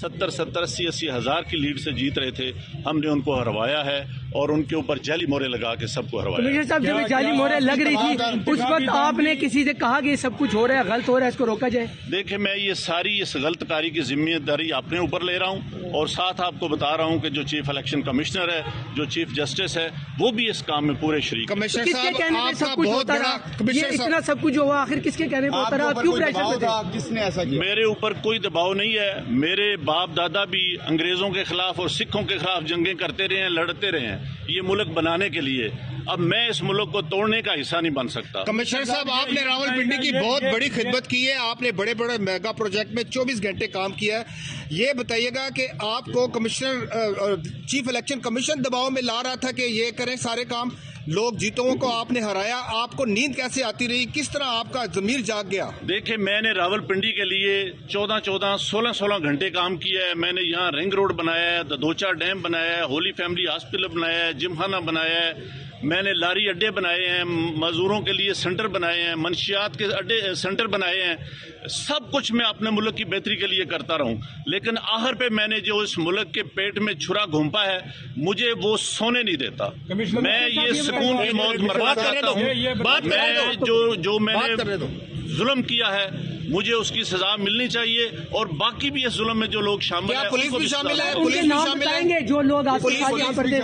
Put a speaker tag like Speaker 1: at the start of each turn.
Speaker 1: 70 80 ہزار کی لیڈ سے جیت رہے تھے. ہم نے ان کو ہروایا ہے اور ان کے اوپر جعلی مورے لگا کے سب کو ہروایا.
Speaker 2: کمشنر صاحب جب جعلی مورے لگ رہی تھی اس وقت آپ نے کسی سے کہا کہ یہ سب کچھ ہو رہا ہے، غلط ہو رہا ہے، اس کو روکا جائے؟
Speaker 1: دیکھیں میں یہ ساری اس غلط کاری کی ذمہ داری اپنے اوپر لے رہا ہوں اور ساتھ آپ کو بتا رہا ہوں کہ جو چیف الیکشن کمشنر ہے، جو چیف جسٹس ہے، وہ بھی اس کام میں پورے شریک.
Speaker 2: کس کے کہنے پہ سب کچھ ہوتا رہا؟ یہ اتنا سب کچھ ہوا آخر کس کے کہنے پہ ہوتا رہا؟ کیوں پریشر میں تھے؟
Speaker 3: کس نے ایسا کیا؟
Speaker 1: میرے اوپر کوئی دباؤ نہیں ہے. میرے باپ دادا بھی انگریزوں کے خلاف اور سکھوں کے خلاف جنگیں کرتے رہے ہیں، لڑتے رہے ہیں یہ ملک بنانے کے لیے. اب میں اس ملک کو توڑنے کا حصہ نہیں بن سکتا.
Speaker 3: کمشنر صاحب آپ نے راول پنڈی کی بہت بڑی خدمت کی ہے، آپ نے بڑے بڑے میگا پروجیکٹ میں 24 گھنٹے کام کیا ہے. یہ بتائیے گا کہ آپ کو کمشنر چیف الیکشن کمیشن دباؤ میں لا رہا تھا کہ یہ کریں سارے کام، لوگ جیتوں کو آپ نے ہرایا، آپ کو نیند کیسے آتی رہی؟ کس طرح آپ کا ضمیر جاگ گیا؟
Speaker 1: دیکھیں میں نے راول پنڈی کے لیے 16 گھنٹے کام کیا ہے. میں نے یہاں رنگ روڈ بنایا ہے، دوچا ڈیم بنایا ہے، ہولی فیملی ہاسپٹل بنایا ہے، جم خانہ بنایا ہے، میں نے لاری اڈے بنائے ہیں، مزدوروں کے لیے سینٹر بنائے ہیں، منشیات کے اڈے سینٹر بنائے ہیں. سب کچھ میں اپنے ملک کی بہتری کے لیے کرتا رہوں، لیکن آخر پہ میں نے جو اس ملک کے پیٹ میں چھرا گھونپا ہے مجھے وہ سونے نہیں دیتا. میں یہ سکون کی موت مرنا چاہتا ہوں. میں جو میں نے ظلم کیا ہے مجھے اس کی سزا ملنی چاہیے، اور باقی بھی اس ظلم میں جو لوگ شامل ہیں
Speaker 3: پولیس بھی شامل ہے؟
Speaker 2: ان کے نام بتائیں گے جو لوگ آپ کے ساتھ یہاں پر تھے؟